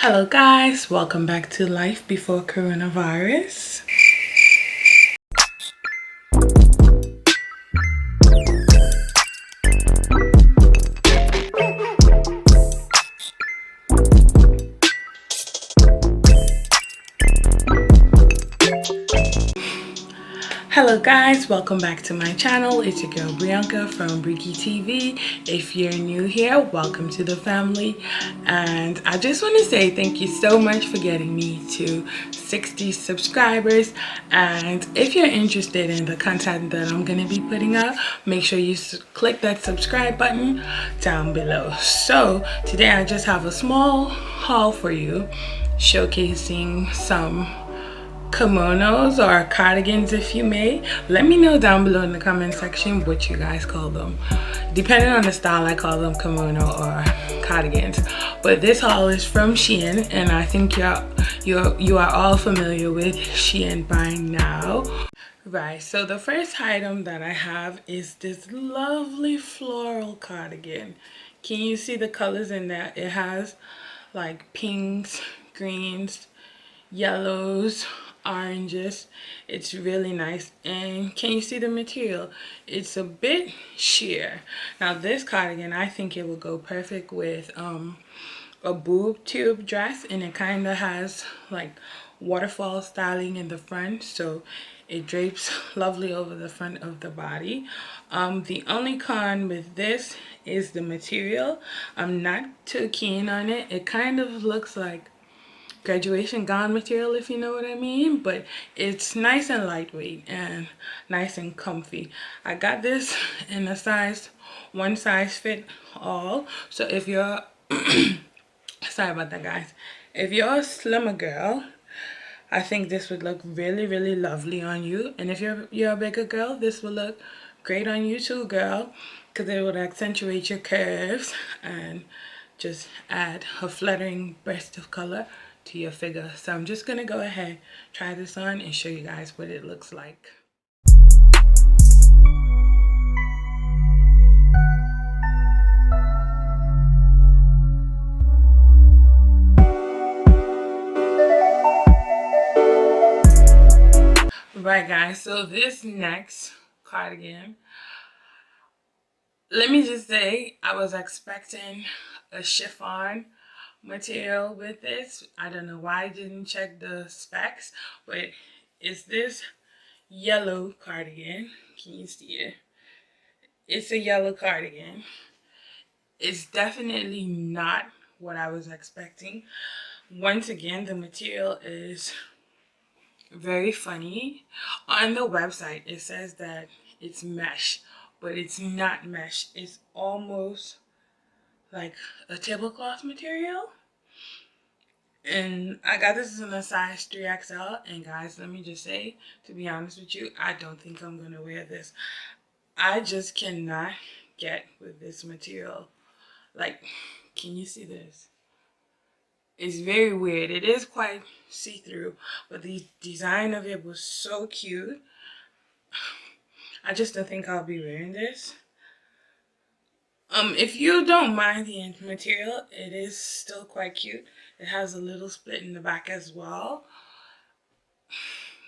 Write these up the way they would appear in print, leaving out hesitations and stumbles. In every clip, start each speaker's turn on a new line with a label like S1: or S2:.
S1: Hello guys, welcome back to Life Before Coronavirus. Hello guys, welcome back to my channel. It's your girl Brianka from Breaky TV. If you're new here, welcome to the family. And I just want to say thank you so much for getting me to 60 subscribers. And if you're interested in the content that I'm going to be putting out, make sure you click that subscribe button down below. So today I just have a small haul for you, showcasing some kimonos or cardigans, if you may. Let me know down below in the comment section what you guys call them. Depending on the style, I call them kimono or cardigans. But this haul is from Shein, and I think you are all familiar with Shein by now. Right, so the first item that I have is this lovely floral cardigan. Can you see the colors in that? It has like pinks, greens, yellows, oranges. It's really nice. And can you see the material? It's a bit sheer. Now this cardigan, I think it will go perfect with a boob tube dress, and it kind of has like waterfall styling in the front, so it drapes lovely over the front of the body. The only con with this is the material. I'm not too keen on it. It kind of looks like graduation gown material, if you know what I mean, but it's nice and lightweight and nice and comfy. I got this in a size, one size fit all. So if you're sorry about that guys, if you're a slimmer girl, I think this would look really lovely on you. And if you're a bigger girl, this will look great on you too, girl, because it would accentuate your curves and just add a flattering burst of color to your figure. So I'm just gonna go ahead, try this on, and show you guys what it looks like. Right guys, so this next cardigan, let me just say, I was expecting a chiffon material with this. I don't know why I didn't check the specs, but it's this yellow cardigan. Can you see it? It's a yellow cardigan. It's definitely not what I was expecting. Once again, the material is very funny. On the website, it says that it's mesh, but it's not mesh. It's almost like a tablecloth material. And I got this in a size 3XL. And guys, let me just say, to be honest with you, I don't think I'm going to wear this. I just cannot get with this material. Like, can you see this? It's very weird. It is quite see-through, but the design of it was so cute. I just don't think I'll be wearing this. If you don't mind the material, it is still quite cute. It has a little split in the back as well.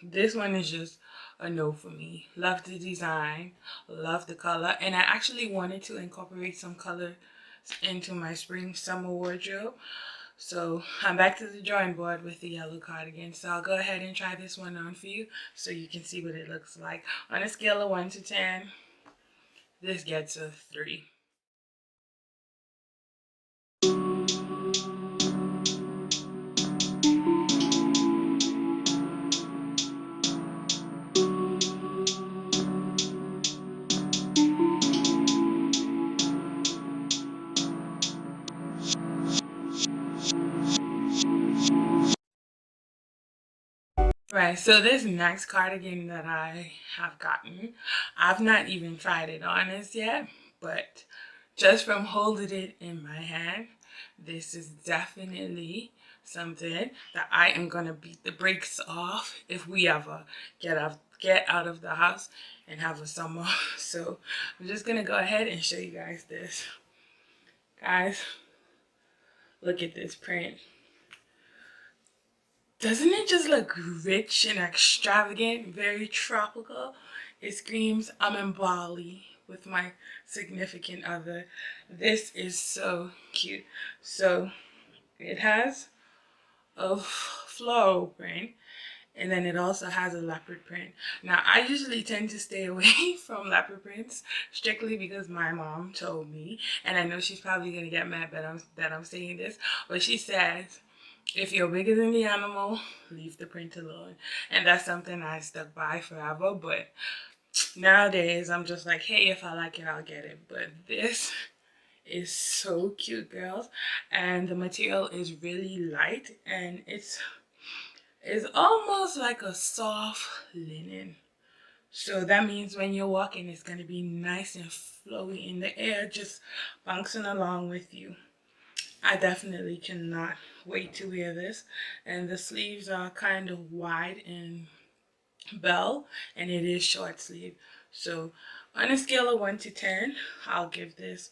S1: This one is just a no for me. Love the design, love the color, and I actually wanted to incorporate some color into my spring summer wardrobe. So I'm back to the drawing board with the yellow cardigan. So I'll go ahead and try this one on for you so you can see what it looks like. On a scale of 1 to 10, this gets a 3. Right, so this next cardigan that I have gotten, I've not even tried it on as yet, but just from holding it in my hand, this is definitely something that I am going to beat the brakes off if we ever get out of the house and have a summer. So I'm just going to go ahead and show you guys this. Guys, look at this print. Doesn't it just look rich and extravagant, very tropical? It screams, I'm in Bali with my significant other. This is so cute. So it has a floral print, and then it also has a leopard print. Now, I usually tend to stay away from leopard prints strictly because my mom told me, and I know she's probably gonna get mad that I'm saying this, but she says, if you're bigger than the animal, leave the print alone. And that's something I stuck by forever. But nowadays, I'm just like, hey, if I like it, I'll get it. But this is so cute, girls. And the material is really light, and it's almost like a soft linen. So that means when you're walking, it's going to be nice and flowy in the air, just bouncing along with you. I definitely cannot wait to wear this. And the sleeves are kind of wide and bell, and it is short sleeve. So on a scale of 1 to 10, I'll give this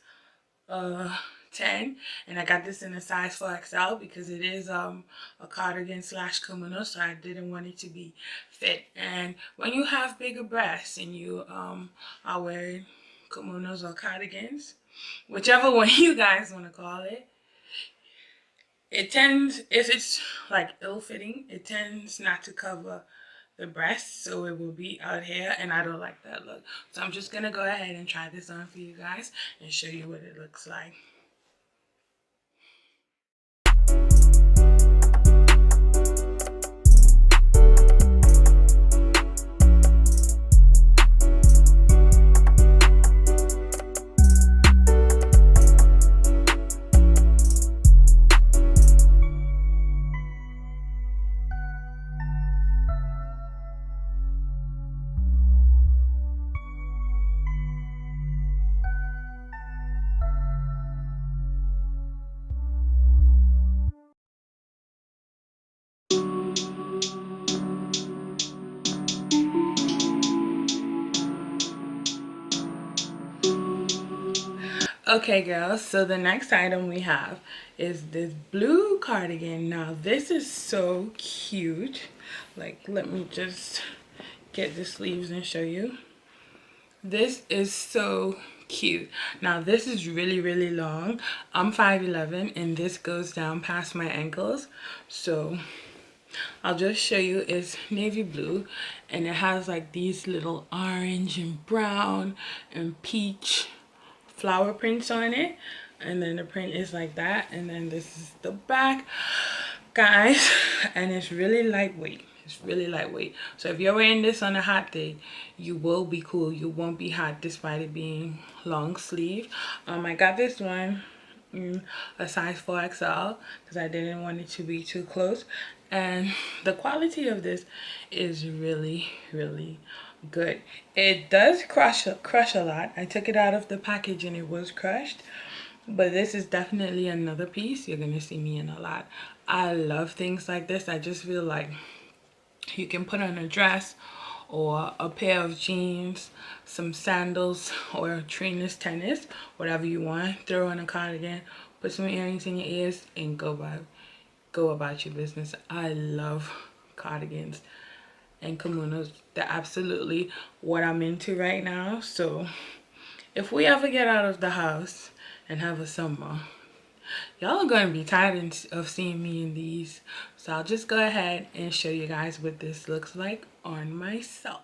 S1: a 10. And I got this in a size 4XL because it is a cardigan slash kimono, so I didn't want it to be fit. And when you have bigger breasts and you are wearing kimonos or cardigans, whichever one you guys want to call it tends, if it's like ill-fitting, it tends not to cover the breasts, so it will be out here, and I don't like that look. So I'm just gonna go ahead and try this on for you guys and show you what it looks like. Okay, girls, so the next item we have is this blue cardigan. Now, this is so cute. Like, let me just get the sleeves and show you. This is so cute. Now, this is really, really long. I'm 5'11", and this goes down past my ankles. So I'll just show you. It's navy blue, and it has like these little orange and brown and peach flower prints on it, and then the print is like that, and then this is the back, guys. And it's really lightweight. It's really lightweight. So if you're wearing this on a hot day, you will be cool. You won't be hot despite it being long sleeve. I got this one in a size 4XL because I didn't want it to be too close, and the quality of this is really, really good. It does crush a lot. I took it out of the package and it was crushed, but this is definitely another piece you're gonna see me in a lot. I love things like this. I just feel like you can put on a dress or a pair of jeans, some sandals, or trainers, tennis, whatever you want. Throw on a cardigan, put some earrings in your ears, and go about your business. I love cardigans and kimonos. They're absolutely what I'm into right now. So if we ever get out of the house and have a summer, y'all are going to be tired of seeing me in these. So I'll just go ahead and show you guys what this looks like on myself.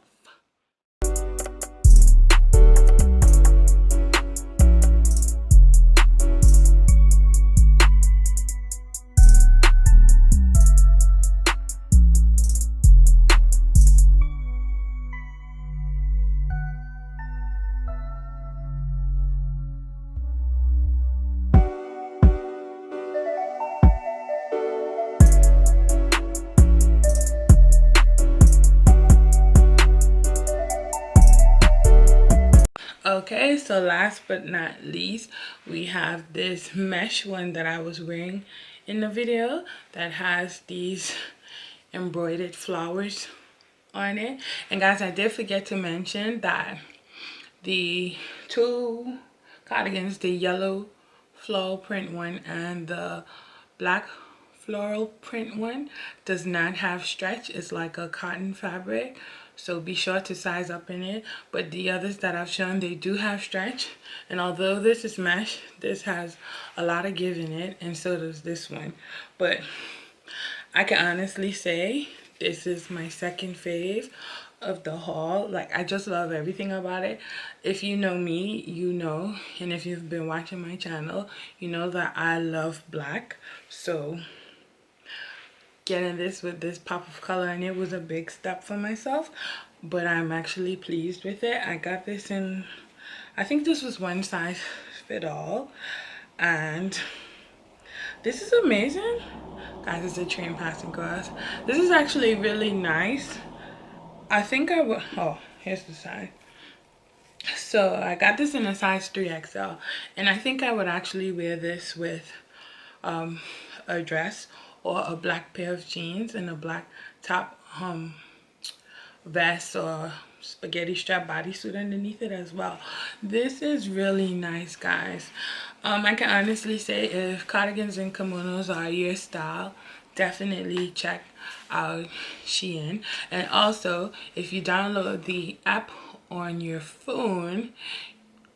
S1: Okay, so last but not least, we have this mesh one that I was wearing in the video that has these embroidered flowers on it. And guys, I did forget to mention that the two cardigans, the yellow floral print one and the black floral print one does not have stretch. It's like a cotton fabric, so be sure to size up in it. But the others that I've shown, they do have stretch, and although this is mesh, this has a lot of give in it, and so does this one. But I can honestly say this is my second fave of the haul. Like, I just love everything about it. If you know me, you know, and if you've been watching my channel, you know that I love black. So getting this with this pop of color in it was a big step for myself, but I'm actually pleased with it. I got this in, I think this was one size fit all, and this is amazing. Guys, it's a train passing across. This is actually really nice. I think I will, oh, here's the size. So I got this in a size 3XL, and I think I would actually wear this with a dress or a black pair of jeans and a black top vest or spaghetti strap bodysuit underneath it as well. This is really nice, guys. I can honestly say if cardigans and kimonos are your style, definitely check out Shein. And also, if you download the app on your phone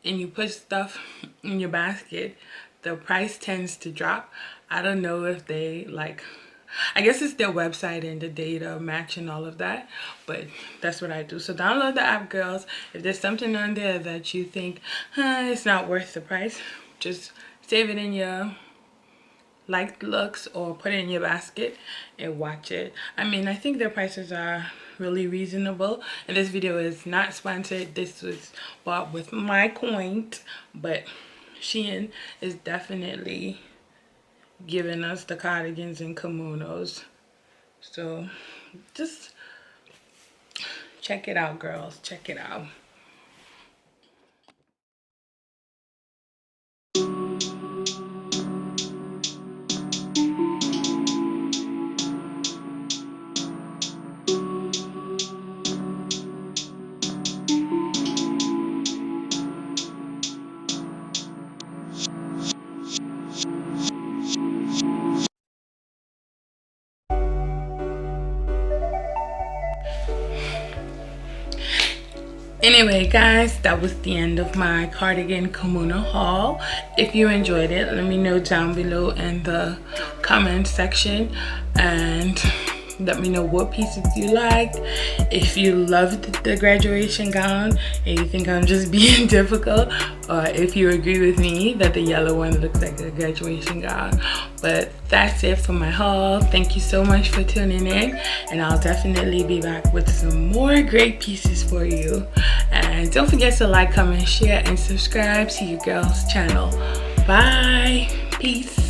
S1: and you put stuff in your basket, the price tends to drop. I don't know if they like, I guess it's their website and the data match and all of that, but that's what I do. So download the app, girls. If there's something on there that you think it's not worth the price, just save it in your liked looks or put it in your basket and watch it. I mean, I think their prices are really reasonable, and this video is not sponsored. This was bought with my coins, but Shein is definitely giving us the cardigans and kimonos. So just check it out, girls. Check it out. Anyway, guys, that was the end of my cardigan kimono haul. If you enjoyed it, let me know down below in the comment section, and let me know what pieces you liked. If you loved the graduation gown and you think I'm just being difficult, or if you agree with me that the yellow one looks like a graduation gown. But that's it for my haul. Thank you so much for tuning in, and I'll definitely be back with some more great pieces for you. And don't forget to like, comment, share, and subscribe to your girl's channel. Bye. Peace.